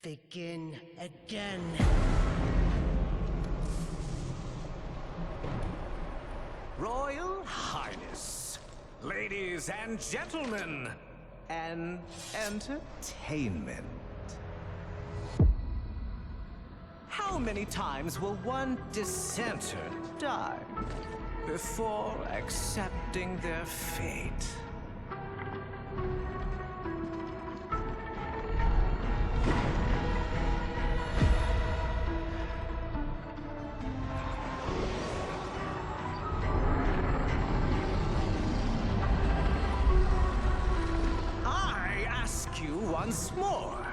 Begin again. Royal Highness, ladies and gentlemen, and entertainment. How many times will one dissenter die before accepting their fate? Once more,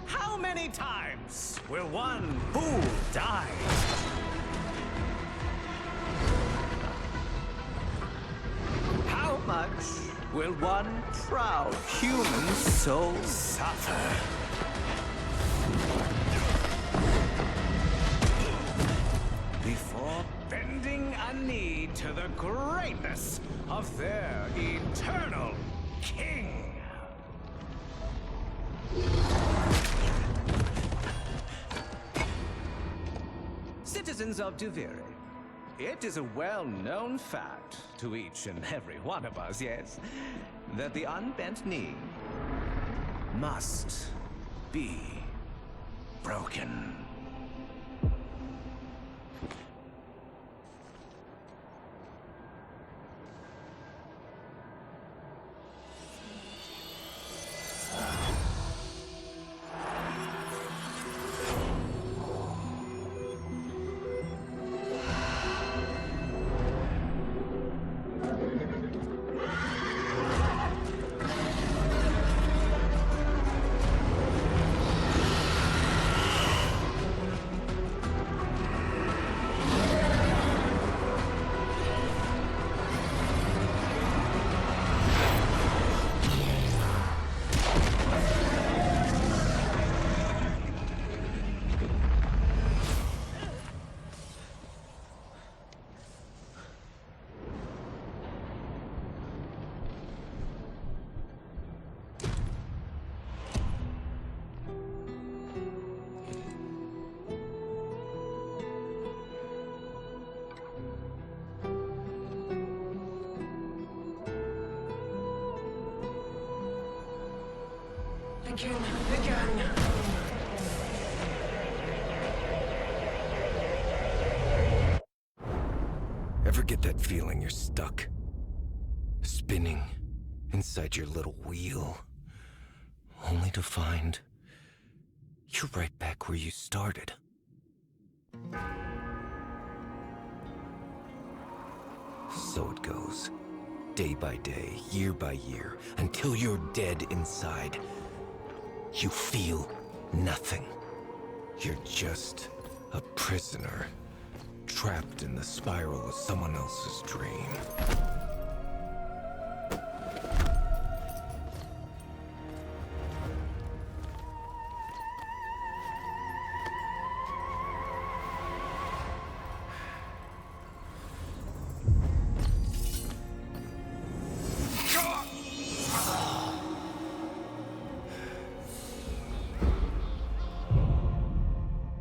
how many times will one fool die? How much will one proud human soul suffer? Before bending a knee to the greatness of their eternal king? Citizens of Duviri, it is a well-known fact to each and every one of us, yes, that the unbent knee must be broken. Begin. Ever get that feeling you're stuck? Spinning inside your little wheel, only to find you're right back where you started. So it goes, day by day, year by year, until you're dead inside. You feel nothing. You're just a prisoner, trapped in the spiral of someone else's dream.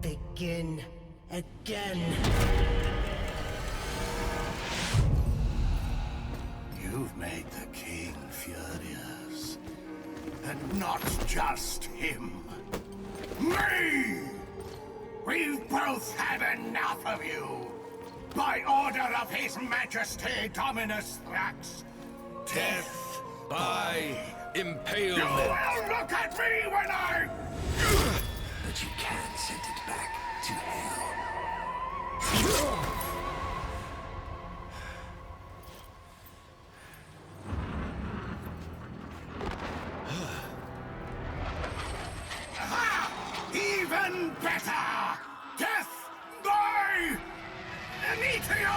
Begin again. You've made the king furious. And not just him. Me! We've both had enough of you. By order of His Majesty Dominus Thrax. Death By You impalement. will look at me when I... But you can't send it back to hell. Even better! Death by meteor!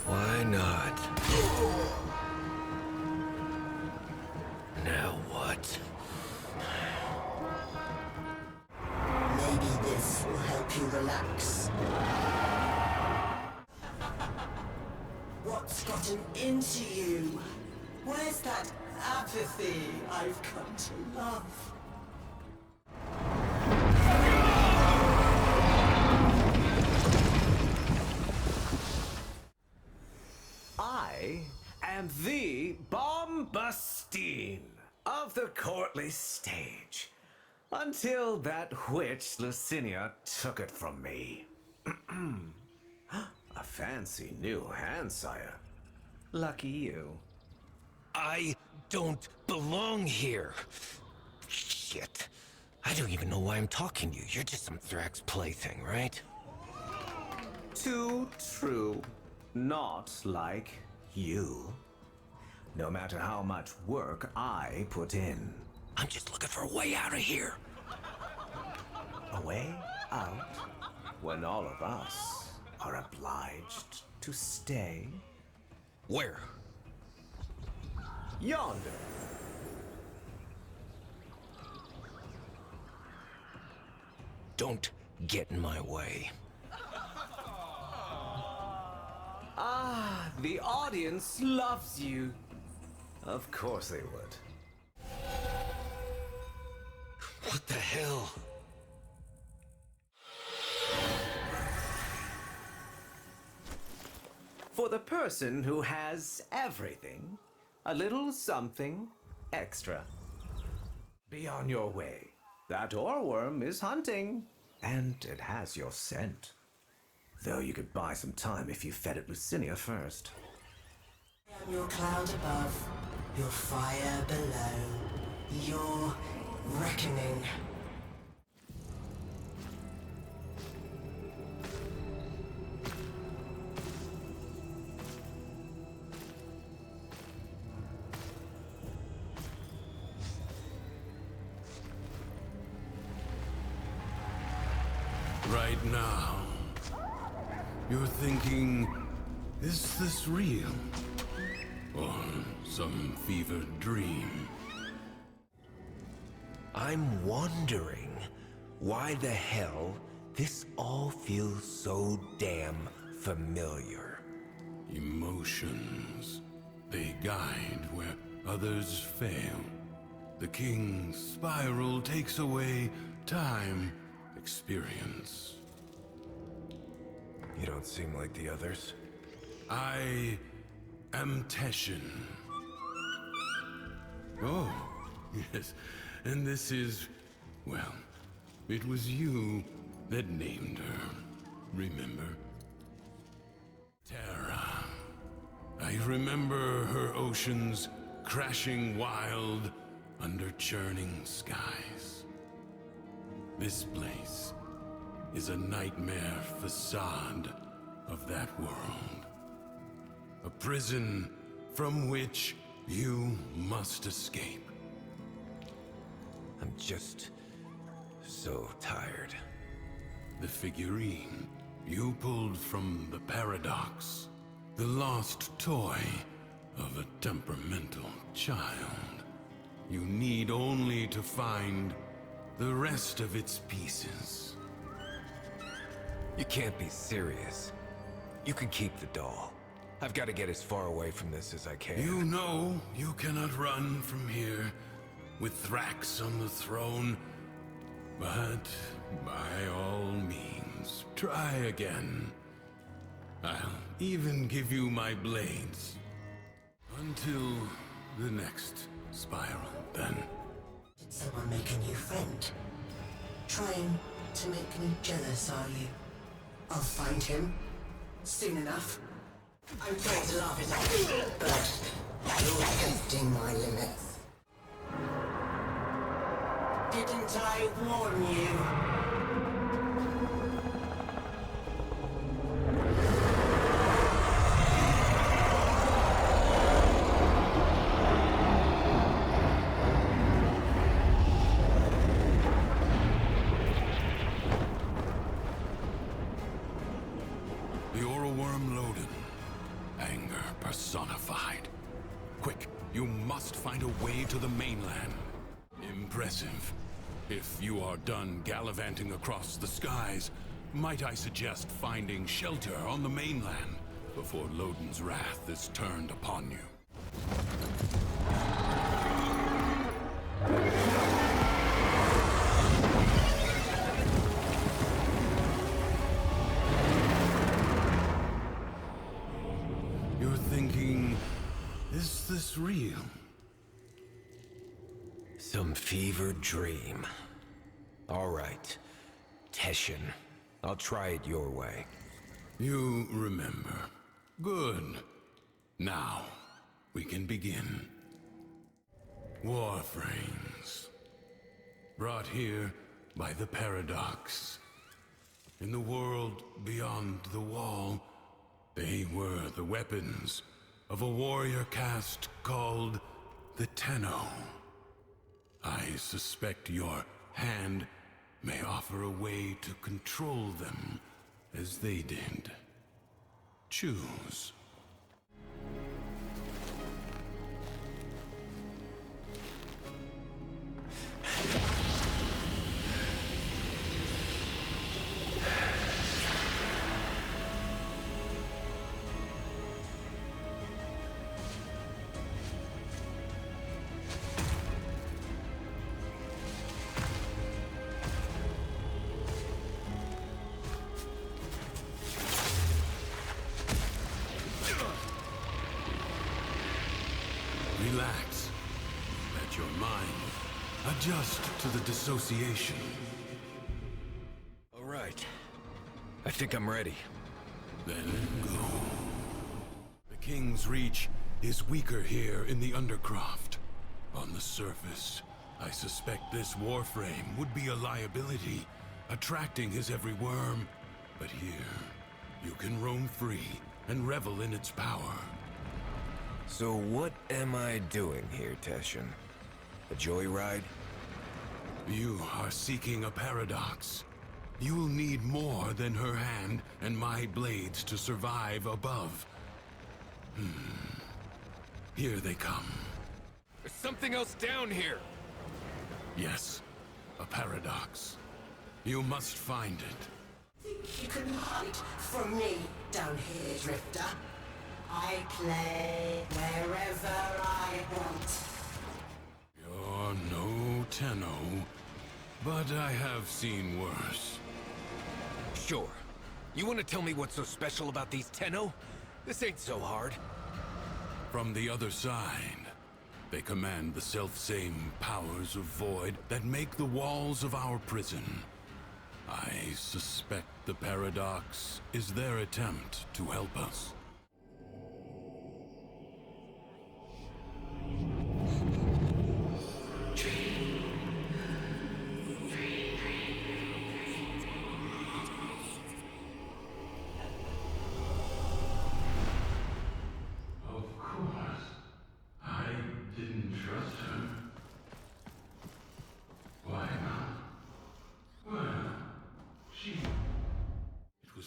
Why not? Now what? Maybe this will help you relax. What's gotten into you? Where's that apathy I've come to love? I am the Bombastine of the courtly stage, until that witch Lucinia took it from me. A fancy new hand, sire. Lucky you. I don't belong here. Shit. I don't even know why I'm talking to you. You're just some Thrax plaything, right? Too true. Not like you. No matter how much work I put in. I'm just looking for a way out of here. A way out when all of us are obliged to stay. Where? Yonder. Don't get in my way. Ah, the audience loves you. Of course they would. What the hell? For the person who has everything, a little something extra. Be on your way. That oarworm is hunting, and it has your scent. Though you could buy some time if you fed it Lucinia first. I am your cloud above, your fire below, your reckoning. Right now, you're thinking, is this real? Or some fevered dream? I'm wondering why the hell this all feels so damn familiar. Emotions. They guide where others fail. The king's spiral takes away time, experience. You don't seem like the others. I am Teshin. Oh, yes. And this is, well, it was you that named her. Remember? Terra. I remember her oceans crashing wild under churning skies. This place is a nightmare facade of that world. A prison from which you must escape. I'm just so tired. The figurine you pulled from the Paradox, the lost toy of a temperamental child. You need only to find the rest of its pieces. You can't be serious. You can keep the doll. I've got to get as far away from this as I can. You know you cannot run from here with Thrax on the throne, but by all means, try again. I'll even give you my blades. Until the next spiral, then. Did someone make a new friend? Trying to make me jealous, are you? I'll find him. Soon enough. I'm going to laugh it off, but you're testing my limits. Didn't I warn you? The oral worm loaded. Anger personified. Quick, you must find a way to the mainland. Impressive. If you are done gallivanting across the skies, might I suggest finding shelter on the mainland before Loden's wrath is turned upon you? You're thinking, is this real? Some fevered dream. All right, Teshin. I'll try it your way. You remember. Good. Now, we can begin. Warframes. Brought here by the Paradox. In the world beyond the wall, they were the weapons of a warrior caste called the Tenno. I suspect your hand may offer a way to control them as they did. Choose. Relax. Let your mind adjust to the dissociation. All right. I think I'm ready. Then go. The King's Reach is weaker here in the Undercroft. On the surface, I suspect this Warframe would be a liability, attracting his every worm. But here, you can roam free and revel in its power. So what am I doing here, Teshin? A joyride? You are seeking a paradox. You'll need more than her hand and my blades to survive above. Here they come. There's something else down here! Yes, a paradox. You must find it. Think you can hide from me down here, Drifter? I play wherever I want. You're no Tenno, but I have seen worse. Sure. You want to tell me what's so special about these Tenno? This ain't so hard. From the other side, they command the self-same powers of void that make the walls of our prison. I suspect the paradox is their attempt to help us.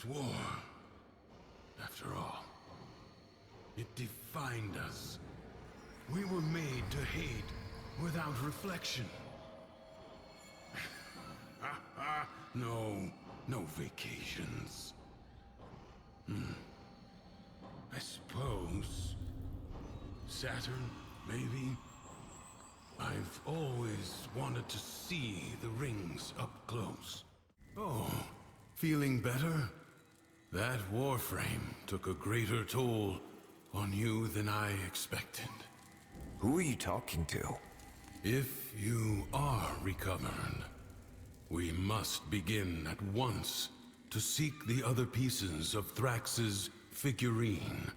War, after all. It defined us. We were made to hate without reflection. No vacations. I suppose Saturn, maybe. I've always wanted to see the rings up close. Oh, feeling better? That Warframe took a greater toll on you than I expected. Who are you talking to? If you are recovered, we must begin at once to seek the other pieces of Thrax's figurine.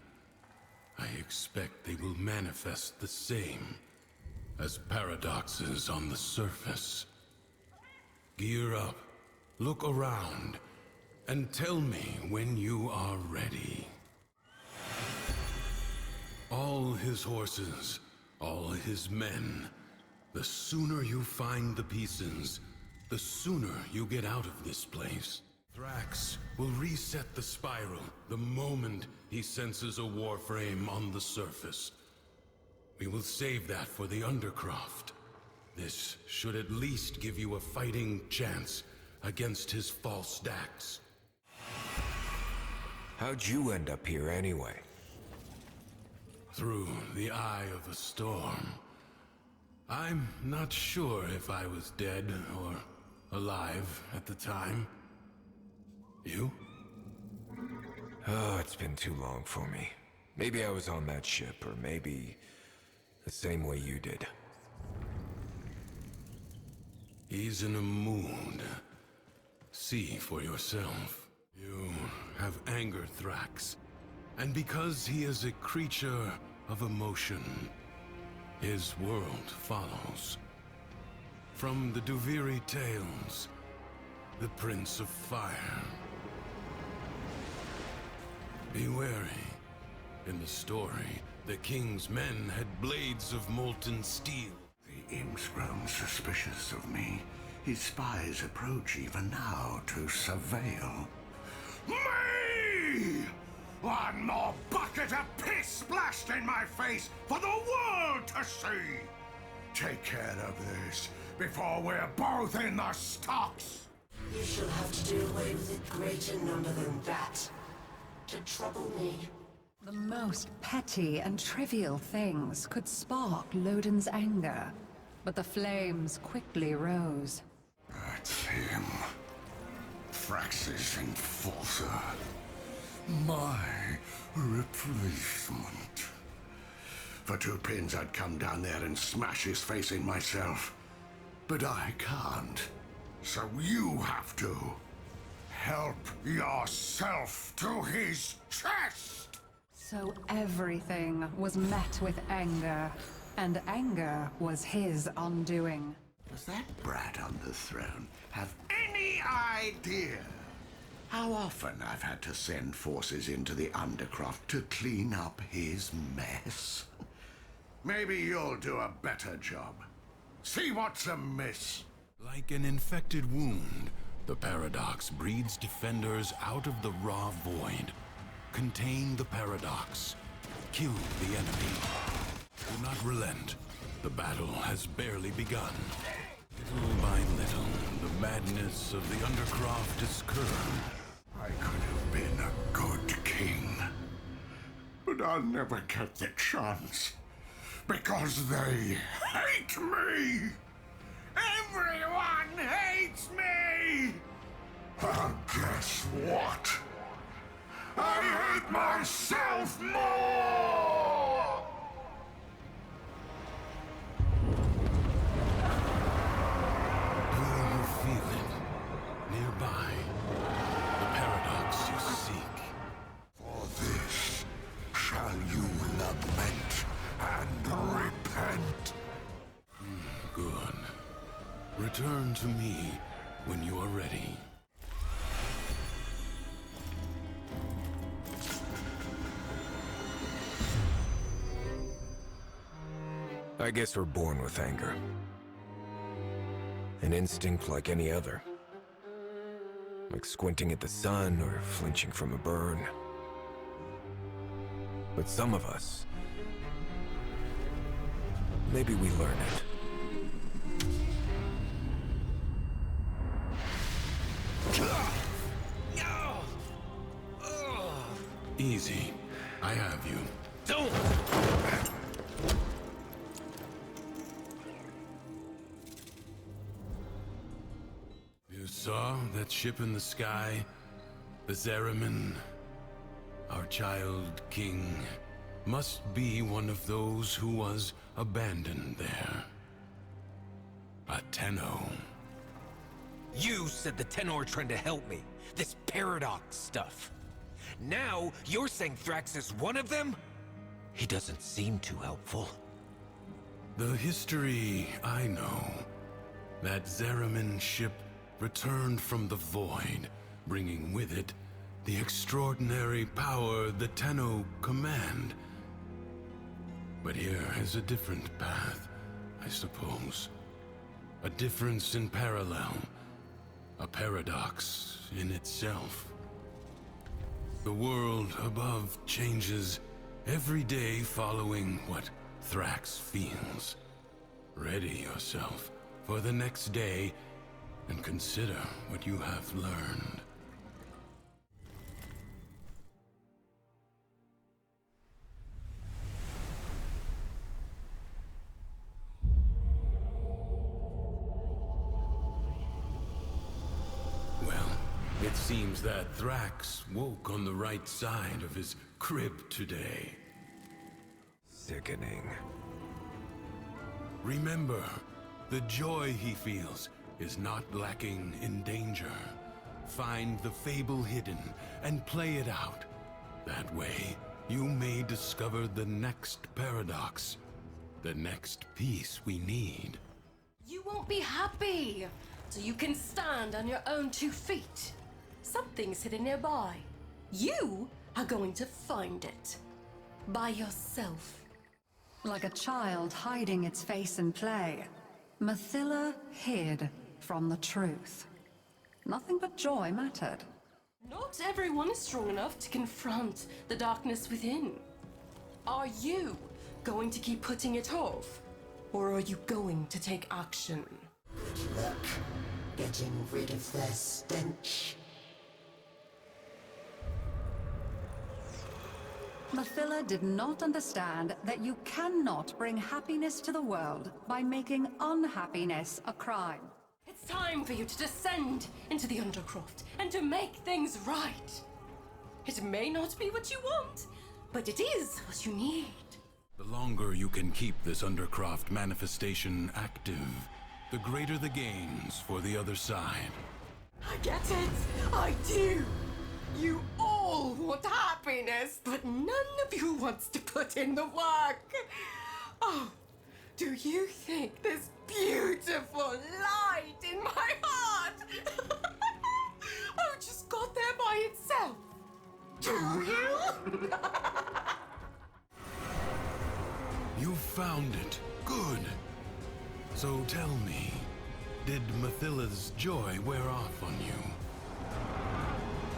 I expect they will manifest the same as paradoxes on the surface. Gear up, look around, and tell me when you are ready. All his horses, all his men. The sooner you find the pieces, the sooner you get out of this place. Thrax will reset the spiral the moment he senses a Warframe on the surface. We will save that for the Undercroft. This should at least give you a fighting chance against his false stacks. How'd you end up here anyway? Through the eye of a storm. I'm not sure if I was dead or alive at the time. You? Oh, it's been too long for me. Maybe I was on that ship, or maybe the same way you did. He's in a mood. See for yourself. You have anger, Thrax. And because he is a creature of emotion, his world follows. From the Duviri tales, the Prince of Fire. Be wary. In the story, the king's men had blades of molten steel. The imp's grown suspicious of me. His spies approach even now to surveil. Me! One more bucket of piss splashed in my face for the world to see! Take care of this before we're both in the stocks! You shall have to do away with a greater number than that. To trouble me. The most petty and trivial things could spark Loden's anger, but the flames quickly rose. That's him. Thrax's enforcer. My replacement. For 2 pins I'd come down there and smash his face in myself. But I can't. So you have to. Help yourself to his chest! So everything was met with anger, and anger was his undoing. Does that brat on the throne have any idea how often I've had to send forces into the Undercroft to clean up his mess? Maybe you'll do a better job. See what's amiss. Like an infected wound, the Paradox breeds defenders out of the raw void. Contain the Paradox. Kill the enemy. Do not relent. The battle has barely begun. Little by little, the madness of the Undercroft is curbed. I could have been a good king. But I'll never get the chance. Because they hate me! Everyone hates me! And guess what? I hate myself more! Will you feel it? Nearby. The paradox you seek. For this shall you lament and repent. Good. Return to me when you are ready. I guess we're born with anger. An instinct like any other. Like squinting at the sun or flinching from a burn. But some of us, maybe we learn it. Easy. I have you. Don't! You saw that ship in the sky? The Zariman? Our child king must be one of those who was abandoned there. A Tenno. You said the Tenor trying to help me. This paradox stuff. Now, you're saying Thrax is one of them? He doesn't seem too helpful. The history I know. That Zariman ship returned from the void, bringing with it the extraordinary power the Tenno command. But here is a different path, I suppose. A difference in parallel. A paradox in itself. The world above changes every day following what Thrax feels. Ready yourself for the next day and consider what you have learned. It seems that Thrax woke on the right side of his crib today. Sickening. Remember, the joy he feels is not lacking in danger. Find the fable hidden and play it out. That way, you may discover the next paradox, the next piece we need. You won't be happy, so you can stand on your own 2 feet. Something's hidden nearby. You are going to find it. By yourself. Like a child hiding its face in play, Mathila hid from the truth. Nothing but joy mattered. Not everyone is strong enough to confront the darkness within. Are you going to keep putting it off? Or are you going to take action? Good luck getting rid of their stench. Mathila did not understand that you cannot bring happiness to the world by making unhappiness a crime. It's time for you to descend into the Undercroft and to make things right. It may not be what you want, but it is what you need. The longer you can keep this Undercroft manifestation active, the greater the gains for the other side. I get it. I do. You all want happiness, but none of you wants to put in the work. Oh, do you think this beautiful light in my heart just got there by itself? Do you? You found it. Good. So tell me, did Mathila's joy wear off on you?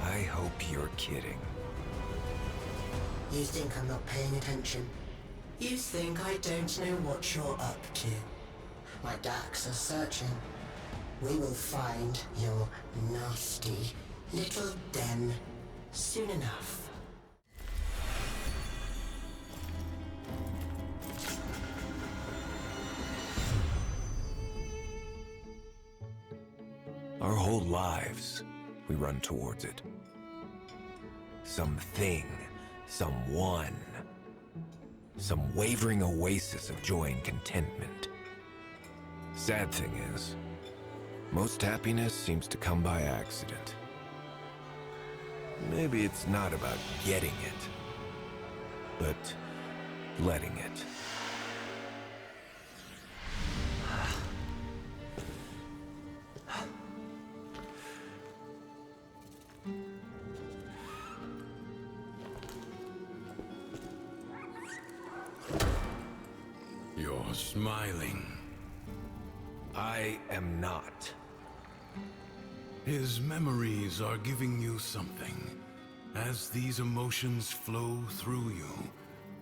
I hope you're kidding. You think I'm not paying attention? You think I don't know what you're up to? My darks are searching. We will find your nasty little den soon enough. Our whole lives, we run towards it. Something, someone, some wavering oasis of joy and contentment. Sad thing is, most happiness seems to come by accident. Maybe it's not about getting it, but letting it. You're smiling. I am not. His memories are giving you something. As these emotions flow through you,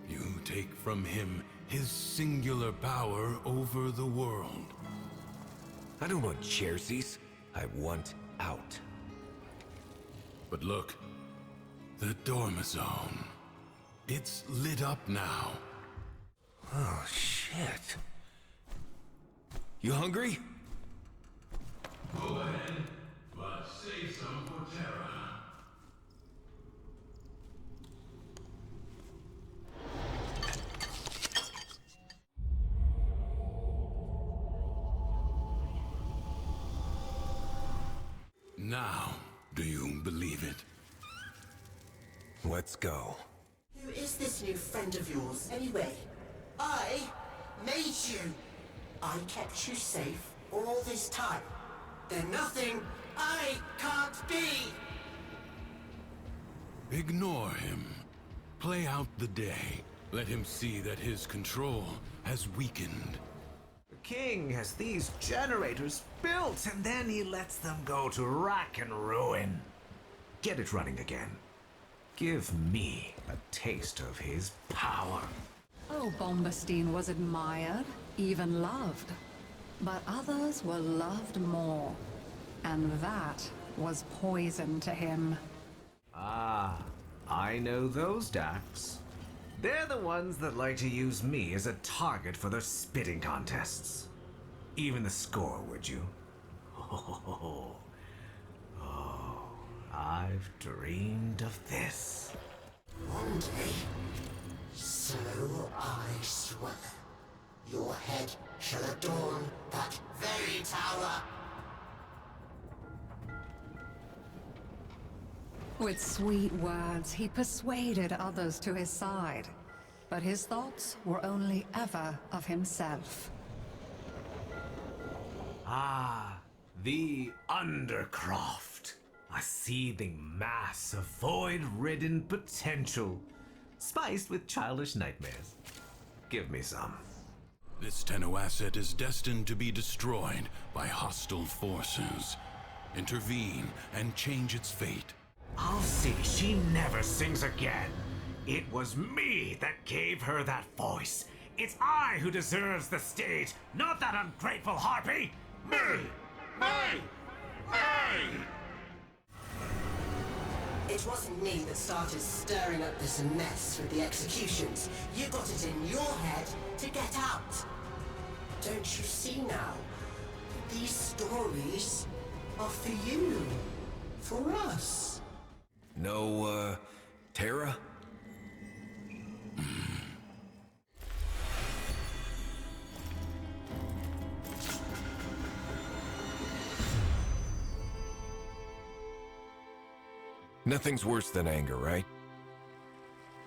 you take from him his singular power over the world. I don't want chairsies. I want out. But look, the dormizone. It's lit up now. Oh, shit. You hungry? Go ahead, but save some for Terra. Now, do you believe it? Let's go. Who is this new friend of yours, anyway? I made you. I kept you safe all this time. They're nothing I can't be! Ignore him. Play out the day. Let him see that his control has weakened. The king has these generators built, and then he lets them go to rack and ruin. Get it running again. Give me a taste of his power. Oh, Bombastine was admired, even loved. But others were loved more. And that was poison to him. Ah, I know those Dax. They're the ones that like to use me as a target for their spitting contests. Even the score, would you? Oh, I've dreamed of this. One day, so I swear, your head shall adorn that very tower. With sweet words, he persuaded others to his side. But his thoughts were only ever of himself. Ah, the Undercroft. A seething mass of void-ridden potential, spiced with childish nightmares. Give me some. This Tenno asset is destined to be destroyed by hostile forces. Intervene and change its fate. I'll see she never sings again. It was me that gave her that voice. It's I who deserves the stage, not that ungrateful harpy. Me! Me! Me! It wasn't me that started stirring up this mess with the executions. You got it in your head to get out. Don't you see now? These stories are for you. For us. No, Terra? Nothing's worse than anger, right?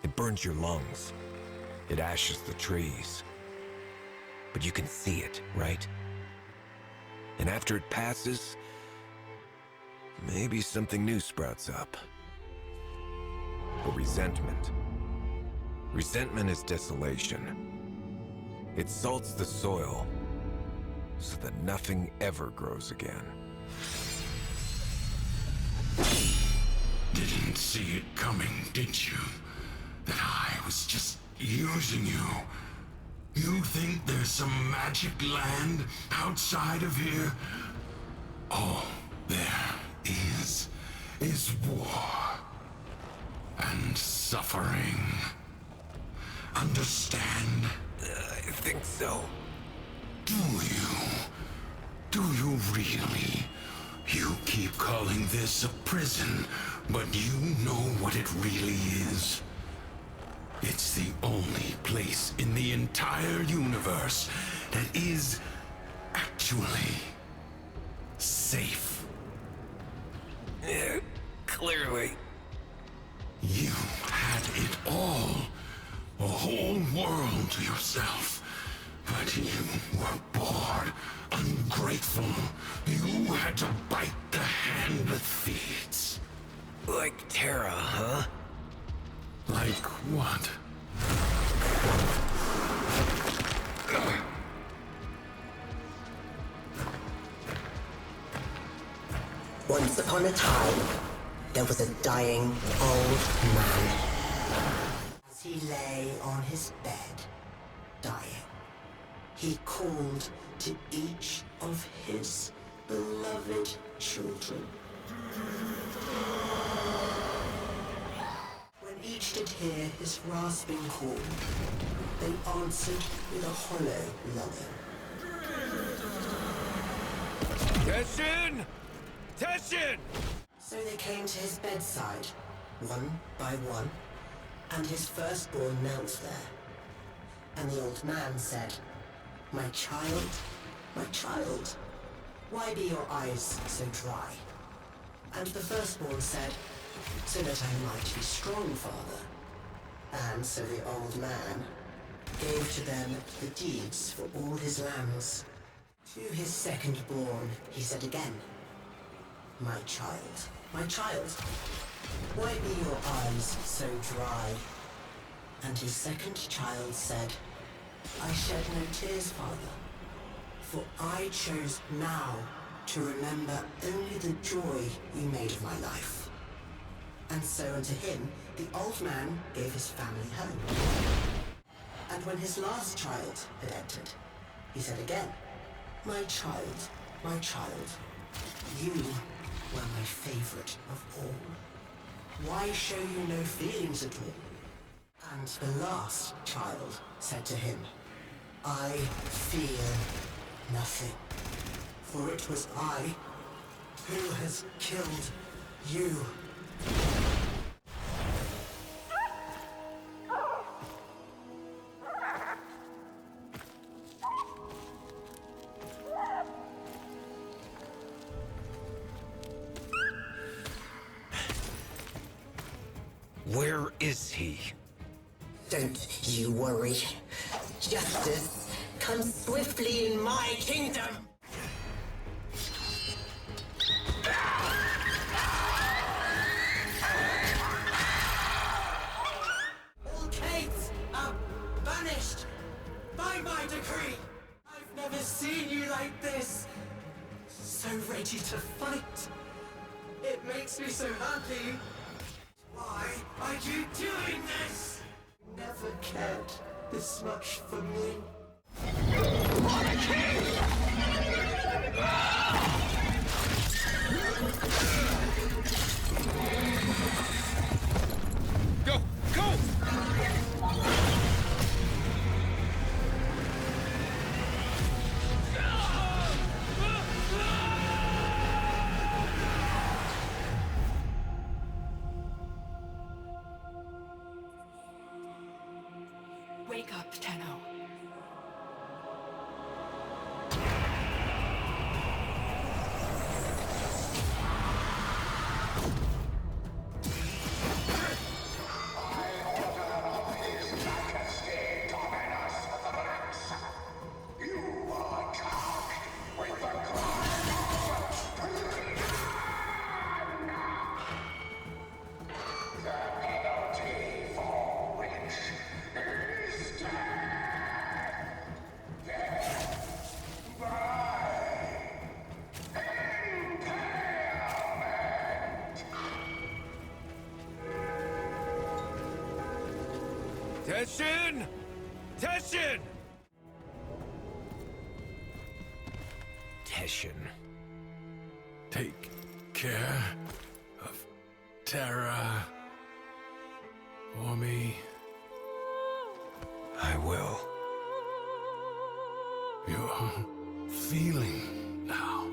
It burns your lungs. It ashes the trees. But you can see it, right? And after it passes, maybe something new sprouts up. But resentment. Resentment is desolation. It salts the soil so that nothing ever grows again. Didn't see it coming, did you? That I was just using you. You think there's some magic land outside of here? All there is war and suffering. Understand? I think so. Do you? Do you really? You keep calling this a prison, but you know what it really is. It's the only place in the entire universe that is actually safe. Yeah, clearly. You had it all. A whole world to yourself. But you were bored, ungrateful. You had to bite the hand that feeds. Like Terra, huh? Like what? Once upon a time, there was a dying old man. As he lay on his bed, dying, he called to each of his beloved children. When each did hear his rasping call, they answered with a hollow longing. Teshin! Teshin! So they came to his bedside, one by one, and his firstborn knelt there. And the old man said, my child, why be your eyes so dry? And the firstborn said, so that I might be strong, father. And so the old man gave to them the deeds for all his lands. To his second-born, he said again, my child, why be your eyes so dry? And his second child said, I shed no tears, father, for I chose now to remember only the joy you made of my life. And so unto him, the old man gave his family home. And when his last child had entered, he said again, my child, you were my favorite of all. Why show you no feelings at all? And the last child said to him, I fear nothing, for it was I who has killed you. Where is he? Don't you worry. Justice comes swiftly in my kingdom. All Kates are banished by my decree. I've never seen you like this. So ready to fight. It makes me so happy. Why are you doing this? Never cared this much for me. Go! Go! Wake up, Tenno. Teshin! Teshin! Teshin. Take care of Terra for me. I will. You're feeling now.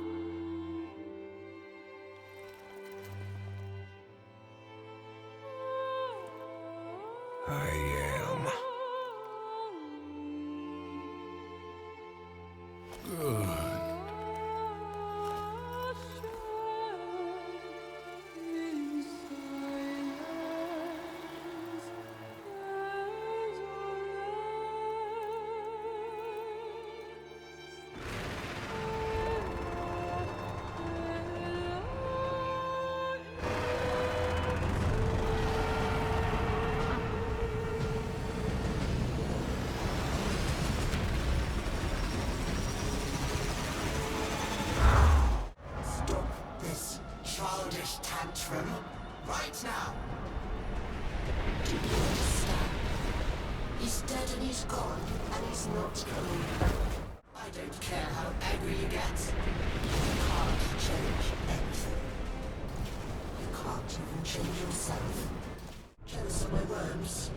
I am. Good. Childish tantrum right now. Do you understand? He's dead and he's gone, and he's not coming back. I don't care how angry you get. You can't change anything. You can't even change yourself. Jealous of my worms?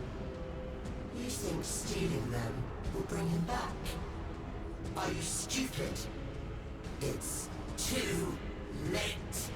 You think stealing them will bring him back? Are you stupid? It's too late.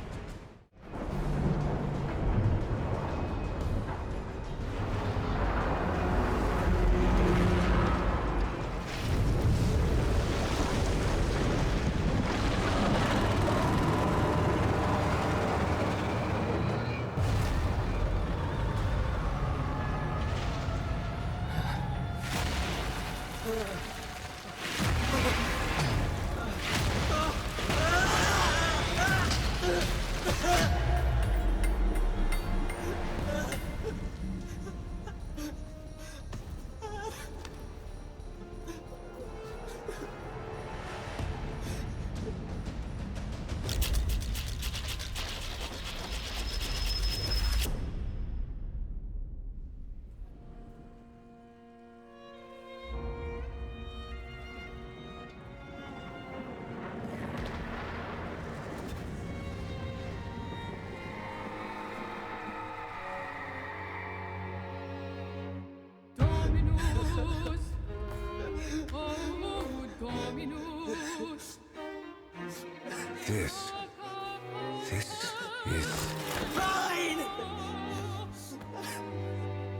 This is Fine!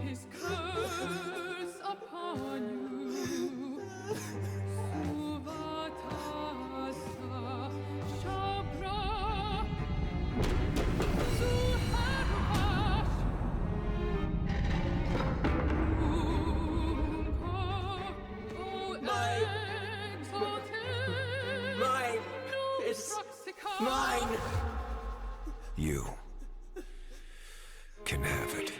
His curse upon you. Suvatasa Shabra Suharva Mine! It's mine! you. Can have it.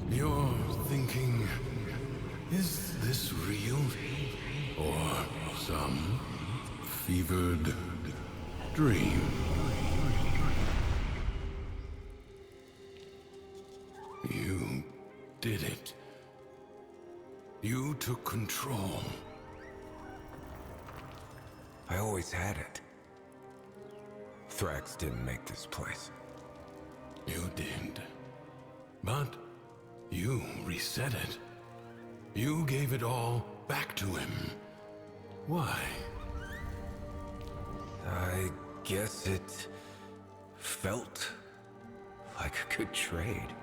You're thinking, is this real? Or some fevered dream? You did it. You took control. I always had it. Thrax didn't make this place. You did. But you reset it. You gave it all back to him. Why? I guess it felt like a good trade.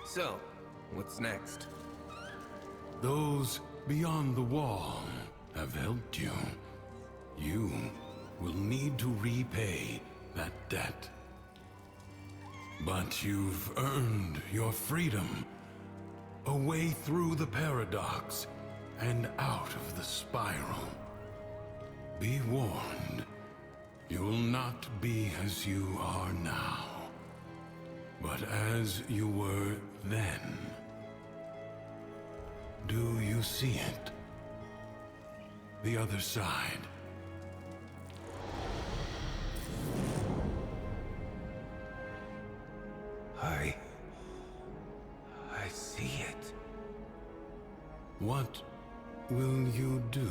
So, what's next? Those beyond the wall have helped you. You will need to repay that debt. But you've earned your freedom. A way through the paradox and out of the spiral. Be warned, you'll not be as you are now, but as you were then. Do you see it? The other side. I see it. What will you do?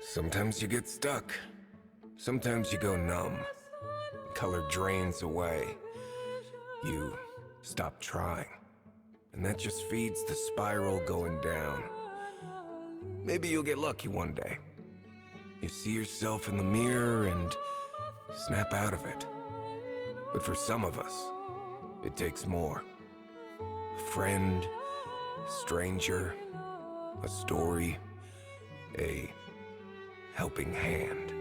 Sometimes you get stuck. Sometimes you go numb. Color drains away. You stop trying. And that just feeds the spiral going down. Maybe you'll get lucky one day. You see yourself in the mirror and snap out of it. But for some of us, it takes more. A friend, a stranger, a story, a helping hand.